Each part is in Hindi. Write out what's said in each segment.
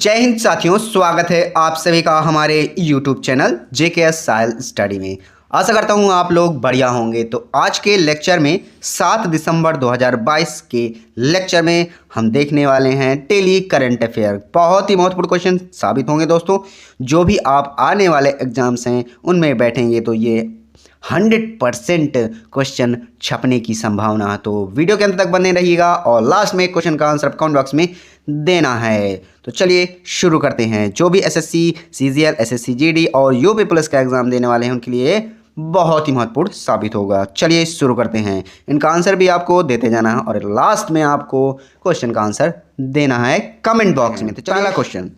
जय हिंद साथियों, स्वागत है आप सभी का हमारे YouTube चैनल JKS साहिल स्टडी में। आशा करता हूं आप लोग बढ़िया होंगे। तो आज के लेक्चर में 7 दिसंबर 2022 के लेक्चर में हम देखने वाले हैं डेली करंट अफेयर। बहुत ही महत्वपूर्ण क्वेश्चन साबित होंगे दोस्तों। जो भी आप आने वाले एग्जाम्स हैं उनमें बैठेंगे तो ये 100% क्वेश्चन छपने की संभावना है। तो वीडियो के अंत तक बने रहिएगा और लास्ट में क्वेश्चन का आंसर कमेंट बॉक्स में देना है। तो चलिए शुरू करते हैं। जो भी एसएससी, सीजीएल, एसएससी जीडी और यूपी पुलिस का एग्जाम देने वाले हैं उनके लिए बहुत ही महत्वपूर्ण साबित होगा। चलिए शुरू करते हैं। इनका आंसर भी आपको देते जाना है और लास्ट में आपको क्वेश्चन का आंसर देना है कमेंट बॉक्स में। तो पहला क्वेश्चन,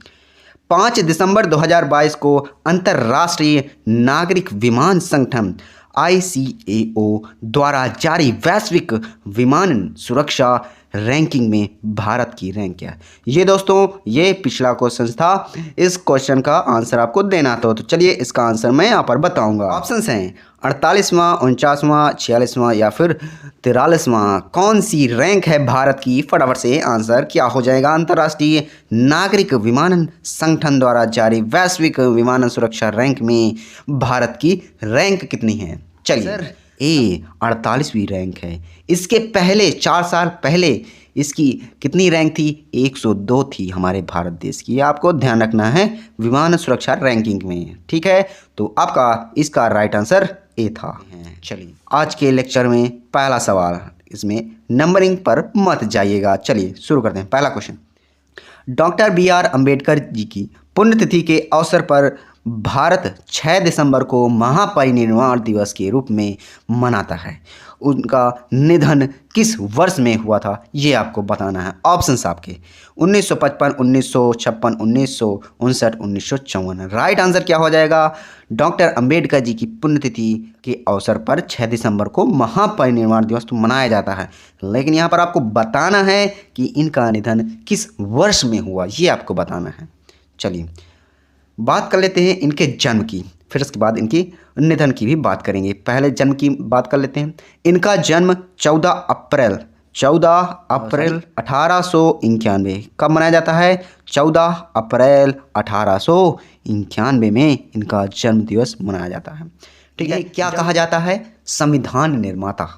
5 दिसंबर 2022 को अंतर्राष्ट्रीय नागरिक विमान संगठन ICAO द्वारा जारी वैश्विक विमानन सुरक्षा रैंकिंग में भारत की रैंक क्या है? ये दोस्तों ये पिछला क्वेश्चन था। इस क्वेश्चन का आंसर आपको देना था। तो चलिए इसका आंसर मैं यहाँ पर बताऊंगा। ऑप्शंस हैं 48वां, 49वां, 46वां या फिर 43वां। कौन सी रैंक है भारत की? फटाफट से आंसर क्या हो जाएगा? अंतर्राष्ट्रीय नागरिक विमानन संगठन द्वारा जारी वैश्विक विमानन सुरक्षा रैंक में भारत की रैंक कितनी है? चलिए ए 48वीं रैंक है। इसके पहले 4 साल पहले इसकी कितनी रैंक थी? 102 थी हमारे भारत देश की। आपको ध्यान रखना है विमान सुरक्षा रैंकिंग में, ठीक है। तो आपका इसका राइट आंसर ए था। चलिए आज के लेक्चर में पहला सवाल, इसमें नंबरिंग पर मत जाइएगा। चलिए शुरू करते हैं। पहला question, doctor BR Ambedkar ji की पुण्यतिथि के अवसर पर भारत 6 दिसंबर को महापरिनिर्वाण दिवस के रूप में मनाता है। उनका निधन किस वर्ष में हुआ था ये आपको बताना है। ऑप्शंस आपके 1955, 1956, 1959, 1954। राइट आंसर क्या हो जाएगा? डॉक्टर अंबेडकर जी की पुण्यतिथि के अवसर पर 6 दिसंबर को महापरिनिर्वाण दिवस तो मनाया जाता है, लेकिन यहाँ पर आपको बताना है कि इनका निधन किस वर्ष में हुआ, ये आपको बताना है। चलिए बात कर लेते हैं इनके जन्म की, फिर उसके बाद इनकी निधन की भी बात करेंगे। पहले जन्म की बात कर लेते हैं। इनका जन्म 14 अप्रैल 1891 कब मनाया जाता है? 14 अप्रैल 1891 में इनका जन्म दिवस मनाया जाता है, ठीक है। क्या कहा जाता है? संविधान निर्माता।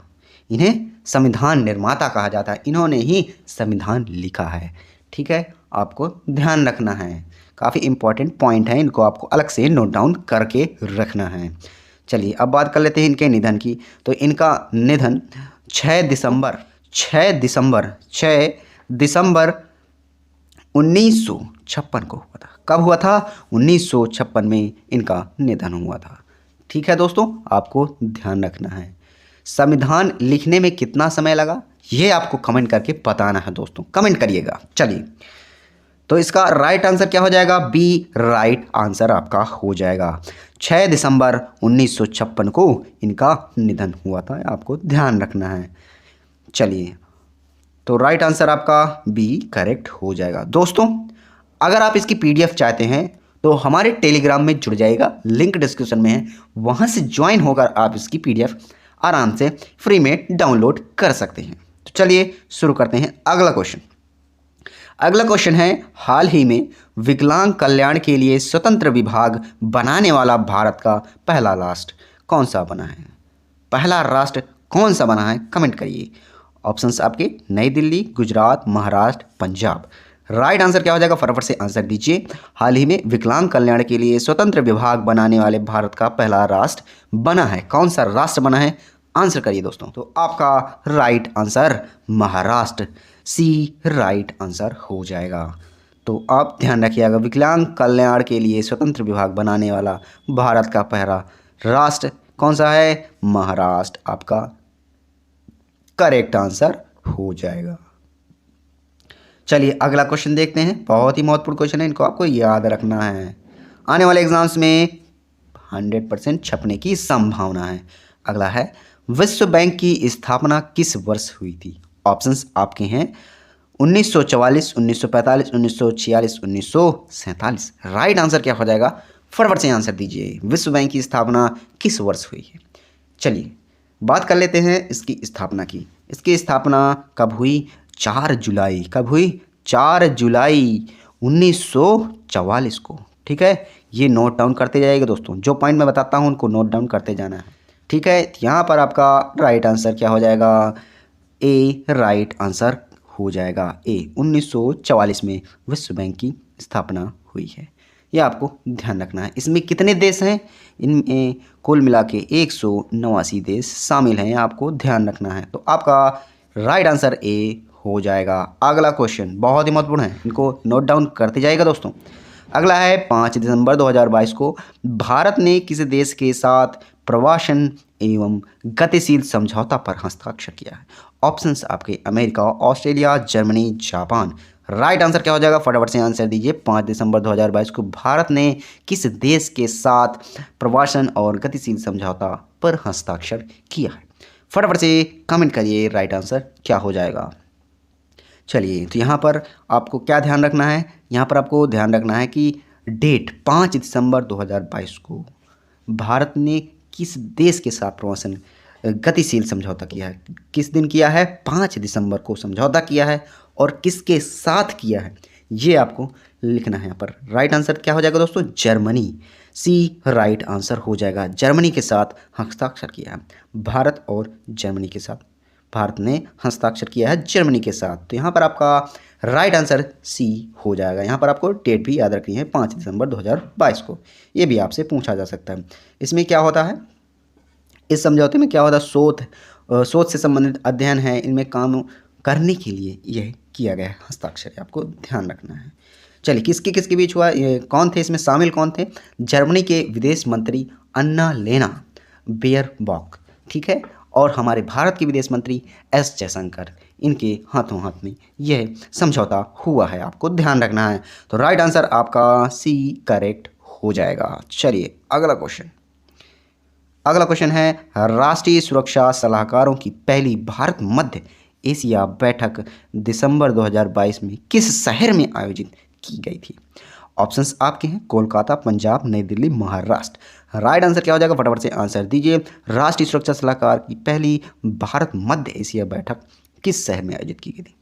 इन्हें संविधान निर्माता कहा जाता है। इन्होंने ही संविधान लिखा है, ठीक है। आपको ध्यान रखना है, काफ़ी इंपॉर्टेंट पॉइंट है, इनको आपको अलग से नोट डाउन करके रखना है। चलिए अब बात कर लेते हैं इनके निधन की। तो इनका निधन 6 दिसंबर 1956 को हुआ था। कब हुआ था? 1956 में इनका निधन हुआ था, ठीक है दोस्तों। आपको ध्यान रखना है। संविधान लिखने में कितना समय लगा ये आपको कमेंट करके बताना है दोस्तों, कमेंट करिएगा। चलिए तो इसका राइट आंसर क्या हो जाएगा? बी राइट आंसर आपका हो जाएगा। 6 दिसंबर 1956 को इनका निधन हुआ था, आपको ध्यान रखना है। चलिए तो राइट आंसर आपका बी करेक्ट हो जाएगा। दोस्तों अगर आप इसकी PDF चाहते हैं तो हमारे टेलीग्राम में जुड़ जाइएगा, लिंक डिस्क्रिप्शन में है, वहाँ से ज्वाइन होकर आप इसकी PDF आराम से फ्री में डाउनलोड कर सकते हैं। तो चलिए शुरू करते हैं अगला क्वेश्चन। अगला क्वेश्चन है, हाल ही में विकलांग कल्याण के लिए स्वतंत्र विभाग बनाने वाला भारत का पहला राष्ट्र कौन सा बना है? पहला राष्ट्र कौन सा बना है? कमेंट करिए। ऑप्शंस आपके नई दिल्ली, गुजरात, महाराष्ट्र, पंजाब। राइट आंसर क्या हो जाएगा? फटाफट से आंसर दीजिए। हाल ही में विकलांग कल्याण के लिए स्वतंत्र विभाग बनाने वाले भारत का पहला राष्ट्र बना है। कौन सा राष्ट्र बना है? आंसर करिए दोस्तों। तो आपका राइट आंसर महाराष्ट्र, सी राइट आंसर हो जाएगा। तो आप ध्यान रखिएगा, विकलांग कल्याण के लिए स्वतंत्र विभाग बनाने वाला भारत का पहला राष्ट्र कौन सा है? महाराष्ट्र आपका करेक्ट आंसर हो जाएगा। चलिए अगला क्वेश्चन देखते हैं। बहुत ही महत्वपूर्ण क्वेश्चन है, इनको आपको याद रखना है, आने वाले एग्जाम्स में 100% छपने की संभावना है। अगला है, विश्व बैंक की स्थापना किस वर्ष हुई थी? ऑप्शंस आपके हैं 1944, 1945, 1946, 1947। राइट आंसर क्या हो जाएगा? फटाफट से आंसर दीजिए। विश्व बैंक की स्थापना किस वर्ष हुई है? चलिए बात कर लेते हैं इसकी स्थापना की। इसकी स्थापना कब हुई? 4 जुलाई। कब हुई? 4 जुलाई 1944 को। ठीक है, ये नोट डाउन करते जाइएगा दोस्तों, जो पॉइंट मैं बताता हूँ उनको नोट डाउन करते जाना है। ठीक है, यहाँ पर आपका राइट आंसर क्या हो जाएगा, ए राइट आंसर हो जाएगा ए। 1944 में विश्व बैंक की स्थापना हुई है, यह आपको ध्यान रखना है। इसमें कितने देश हैं, इनमें कुल मिला के 189 देश शामिल हैं, आपको ध्यान रखना है। तो आपका राइट आंसर ए हो जाएगा। अगला क्वेश्चन बहुत ही महत्वपूर्ण है, इनको नोट डाउन करते जाइएगा दोस्तों। अगला है 5 दिसंबर 2022 को भारत ने किस देश के साथ प्रवासन एवं गतिशील समझौता पर हस्ताक्षर किया है। ऑप्शंस आपके America, Australia, Germany, Japan. Right answer क्या हो जाएगा, फटाफट से आंसर दीजिए। 5 दिसंबर 2022 को भारत ने किस देश के साथ प्रवासन और गतिशील समझौता पर हस्ताक्षर किया है, फटाफट से कमेंट करिए राइट आंसर क्या हो जाएगा। चलिए, तो यहाँ पर आपको क्या ध्यान रखना है, यहाँ पर आपको ध्यान रखना है कि डेट 5 दिसंबर 2022 को भारत ने किस देश के साथ प्रवासन गतिशील समझौता किया है। किस दिन किया है, 5 दिसंबर को समझौता किया है, और किसके साथ किया है ये आपको लिखना है। यहाँ पर राइट आंसर क्या हो जाएगा दोस्तों, जर्मनी। सी राइट आंसर हो जाएगा, जर्मनी के साथ हस्ताक्षर किया है। भारत और जर्मनी के साथ, भारत ने हस्ताक्षर किया है जर्मनी के साथ। तो यहाँ पर आपका राइट आंसर सी हो जाएगा। यहाँ पर आपको डेट भी याद रखनी है, 5 दिसंबर 2022 को। ये भी आपसे पूछा जा सकता है। इसमें क्या होता है, इस समझौते में क्या होता है, शोध से संबंधित अध्ययन है, इनमें काम करने के लिए यह किया गया है हस्ताक्षर, आपको ध्यान रखना है। चलिए, किसके किसके बीच हुआ, ये कौन थे, इसमें शामिल कौन थे, जर्मनी के विदेश मंत्री अन्ना लेना बेयरबॉक, ठीक है, और हमारे भारत के विदेश मंत्री एस जयशंकर, इनके हाथों हाथ में यह समझौता हुआ है, आपको ध्यान रखना है। तो राइट आंसर आपका सी करेक्ट हो जाएगा। चलिए, अगला क्वेश्चन है, राष्ट्रीय सुरक्षा सलाहकारों की पहली भारत मध्य एशिया बैठक दिसंबर 2022 में किस शहर में आयोजित की गई थी। ऑप्शंस आपके हैं, कोलकाता, पंजाब, नई दिल्ली, महाराष्ट्र। राइट आंसर क्या हो जाएगा, फटाफट से आंसर दीजिए। राष्ट्रीय सुरक्षा सलाहकार की पहली भारत मध्य एशिया बैठक किस शहर में आयोजित की गई थी,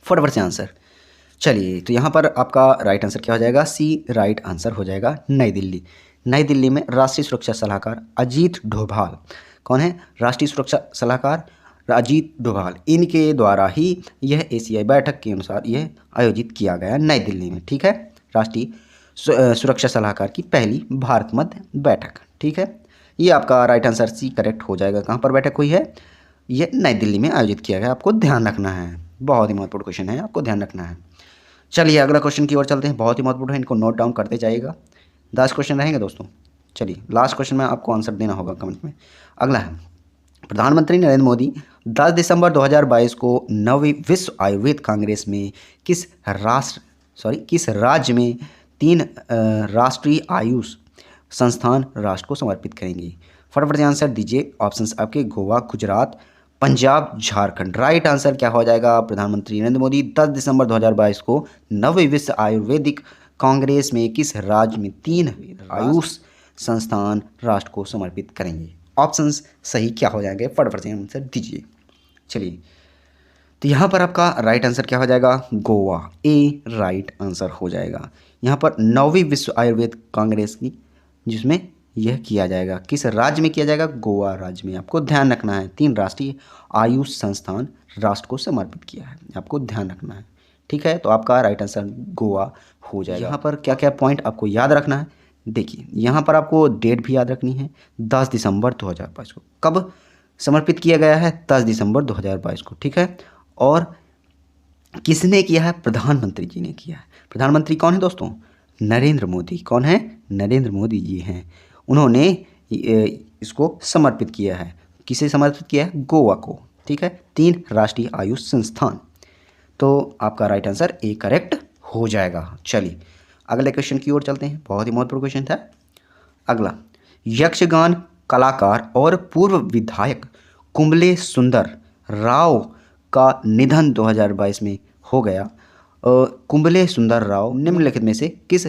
फटाफट से आंसर। चलिए, तो यहाँ पर आपका राइट आंसर क्या हो जाएगा, सी राइट आंसर हो जाएगा, नई दिल्ली। नई दिल्ली में राष्ट्रीय सुरक्षा सलाहकार अजीत डोभाल, कौन है, राष्ट्रीय सुरक्षा सलाहकार अजीत डोभाल, इनके द्वारा ही यह एशियाई बैठक के अनुसार यह आयोजित किया गया नई दिल्ली में। ठीक है, राष्ट्रीय सुरक्षा सलाहकार की पहली भारत मध्य बैठक। ठीक है, ये आपका राइट आंसर सी करेक्ट हो जाएगा। कहाँ पर बैठक हुई है, ये नई दिल्ली में आयोजित किया गया, आपको ध्यान रखना है। बहुत ही महत्वपूर्ण क्वेश्चन है, आपको ध्यान रखना है। चलिए, अगला क्वेश्चन की ओर चलते हैं, बहुत ही महत्वपूर्ण है, इनको नोट डाउन करते जाइएगा। 10 क्वेश्चन रहेंगे दोस्तों। चलिए, लास्ट क्वेश्चन में आपको आंसर देना होगा कमेंट में। अगला है, प्रधानमंत्री नरेंद्र मोदी 10 दिसंबर 2022 को 9वीं विश्व आयुर्वेद कांग्रेस में किस राज्य में 3 राष्ट्रीय आयुष संस्थान राष्ट्र को समर्पित करेंगे। फटाफट से आंसर दीजिए। ऑप्शंस आपके गोवा, गुजरात, पंजाब, झारखंड। राइट आंसर क्या हो जाएगा, प्रधानमंत्री नरेंद्र मोदी 10 दिसंबर 2022 को 9वीं विश्व आयुर्वेदिक कांग्रेस में किस राज्य में 3 आयुष संस्थान राष्ट्र को समर्पित करेंगे। ऑप्शंस सही क्या हो जाएंगे, फटाफट से आंसर दीजिए। चलिए, तो यहाँ पर आपका राइट आंसर क्या हो जाएगा, गोवा। ए राइट आंसर हो जाएगा। यहाँ पर 9वीं विश्व आयुर्वेद कांग्रेस की जिसमें यह किया जाएगा, किस राज्य में किया जाएगा, गोवा राज्य में। आपको ध्यान रखना है, 3 राष्ट्रीय आयुष संस्थान राष्ट्र को समर्पित किया है, आपको ध्यान रखना है। ठीक है, तो आपका राइट आंसर गोवा हो जाएगा। यहाँ पर क्या क्या पॉइंट आपको याद रखना है, देखिए यहाँ पर आपको डेट भी याद रखनी है, 10 दिसंबर 2022 को। कब समर्पित किया गया है, 10 दिसंबर 2022 को। ठीक है, और किसने किया है, प्रधानमंत्री जी ने किया है। प्रधानमंत्री कौन है दोस्तों, नरेंद्र मोदी। कौन है, नरेंद्र मोदी जी हैं। उन्होंने इसको समर्पित किया है, किसे समर्पित किया है, गोवा को। ठीक है, 3 राष्ट्रीय आयुष संस्थान। तो आपका राइट आंसर ए करेक्ट हो जाएगा। चलिए, अगले क्वेश्चन की ओर चलते हैं, बहुत ही महत्वपूर्ण क्वेश्चन था। अगला, यक्षगान कलाकार और पूर्व विधायक कुंबले सुंदर राव का निधन 2022 में हो गया। कुंबले सुंदर राव निम्नलिखित में से किस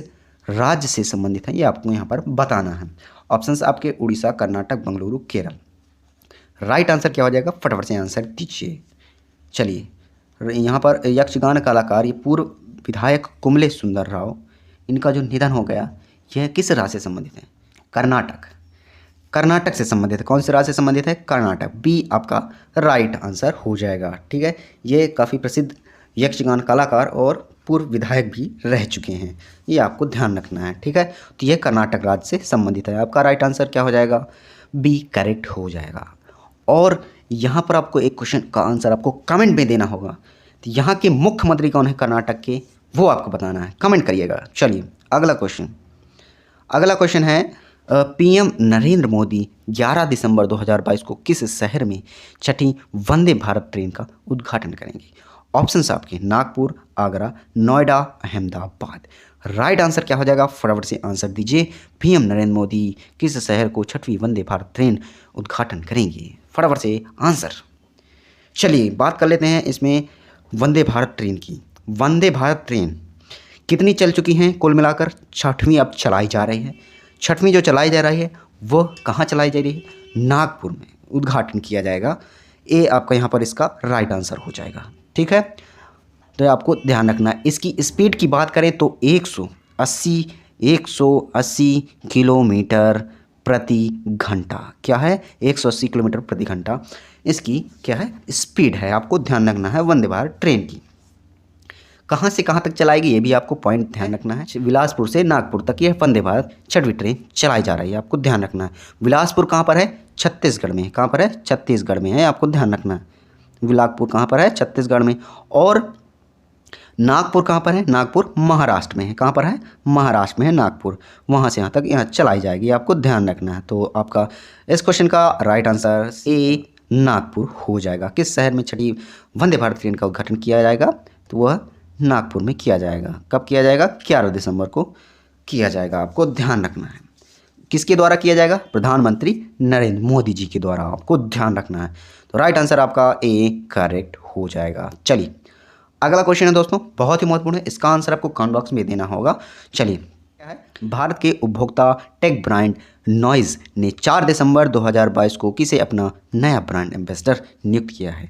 राज्य से संबंधित है, ये आपको यहाँ पर बताना है। ऑप्शंस आपके उड़ीसा, कर्नाटक, बेंगलुरु, केरल। राइट आंसर क्या हो जाएगा, फटाफट से आंसर दीजिए। चलिए, यहाँ पर यक्षगान कलाकार, ये पूर्व विधायक कुमले सुंदर राव, इनका जो निधन हो गया, यह किस राज्य से संबंधित है? कर्नाटक। कर्नाटक से संबंधित है। कौन से राज्य से संबंधित है? कर्नाटक। बी आपका राइट आंसर हो जाएगा। ठीक है, ये काफ़ी प्रसिद्ध यक्षगान कलाकार और पूर्व विधायक भी रह चुके हैं, ये आपको ध्यान रखना है। ठीक है, तो ये कर्नाटक राज्य से संबंधित है। आपका राइट आंसर क्या हो जाएगा? बी करेक्ट हो जाएगा। और यहाँ पर आपको एक क्वेश्चन का आंसर आपको कमेंट में देना होगा। तो यहाँ के मुख्यमंत्री कौन है कर्नाटक के, वो आपको बताना है, कमेंट करिएगा। चलिए अगला क्वेश्चन है पीएम नरेंद्र मोदी 11 दिसंबर 2022 को किस शहर में छठी वंदे भारत ट्रेन का उद्घाटन करेंगे? ऑप्शंस आपके नागपुर, आगरा, नोएडा, अहमदाबाद। राइट आंसर क्या हो जाएगा? फटाफट से आंसर दीजिए। पीएम नरेंद्र मोदी किस शहर को छठवीं वंदे भारत ट्रेन उद्घाटन करेंगे? फटाफट से आंसर। चलिए बात कर लेते हैं इसमें वंदे भारत ट्रेन की। वंदे भारत ट्रेन कितनी चल चुकी हैं कुल मिलाकर? छठवीं अब चलाई जा रही है। छठवीं जो चलाई जा रही है वो कहाँ चलाई जा रही है? नागपुर में उद्घाटन किया जाएगा। ए आपका यहाँ पर इसका राइट आंसर हो जाएगा। ठीक है, तो आपको ध्यान रखना है। इसकी स्पीड की बात करें तो 180 किलोमीटर प्रति घंटा। क्या है? 180 किलोमीटर प्रति घंटा इसकी क्या है? स्पीड है। आपको ध्यान रखना है वंदे भारत ट्रेन की। कहाँ से कहाँ तक चलाएगी ये भी आपको पॉइंट ध्यान रखना है। बिलासपुर से नागपुर तक यह वंदे भारत छठवीं ट्रेन चलाई जा रही है, आपको ध्यान रखना है। बिलासपुर कहाँ पर है? छत्तीसगढ़ में। कहाँ पर है? छत्तीसगढ़ में है, आपको ध्यान रखना है। बिलासपुर कहाँ पर है? छत्तीसगढ़ में। और नागपुर कहाँ पर है? नागपुर महाराष्ट्र में है। कहाँ पर है? महाराष्ट्र में है नागपुर। वहाँ से यहाँ तक यहाँ चलाई जाएगी, आपको ध्यान रखना है। तो आपका इस क्वेश्चन का राइट आंसर ए नागपुर हो जाएगा। किस शहर में छठी वंदे भारत ट्रेन का उद्घाटन किया जाएगा? तो वह नागपुर में किया जाएगा। कब किया जाएगा? 11 दिसंबर को किया जाएगा, आपको ध्यान रखना है। किसके द्वारा किया जाएगा? प्रधानमंत्री नरेंद्र मोदी जी के द्वारा, आपको ध्यान रखना है। तो राइट आंसर आपका ए करेक्ट हो जाएगा। चलिए अगला क्वेश्चन है दोस्तों, बहुत ही महत्वपूर्ण है, इसका आंसर आपको कमेंट बॉक्स में देना होगा। चलिए क्या है? भारत के उपभोक्ता टेक ब्रांड नॉइज ने 4 दिसंबर 2022 को किसे अपना नया ब्रांड एम्बेसडर नियुक्त किया है?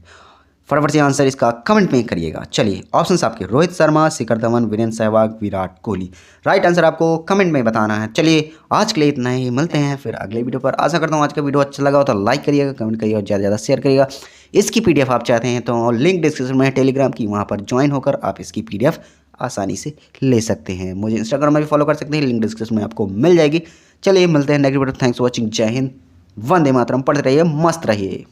फटाफट से आंसर इसका कमेंट में करिएगा। चलिए ऑप्शंस आपके रोहित शर्मा, शिखर धवन, वीरेंद्र सहवाग, विराट कोहली। राइट आंसर आपको कमेंट में बताना है। चलिए आज के लिए इतना ही, मिलते हैं फिर अगले वीडियो पर। आशा करता हूँ आज का वीडियो अच्छा लगा हो तो लाइक करिएगा, कमेंट करिएगा और ज़्यादा से ज़्यादा शेयर करिएगा। इसकी PDF आप चाहते हैं तो लिंक डिस्क्रिप्शन में है टेलीग्राम की, वहाँ पर ज्वाइन होकर आप इसकी PDF आसानी से ले सकते हैं। मुझे इंस्टाग्राम में भी फॉलो कर सकते हैं, लिंक डिस्क्रिप्शन में आपको मिल जाएगी। चलिए मिलते हैं next video. Thanks for watching. जय हिंद, वंदे मातरम। पढ़ते रहिए, मस्त रहिए।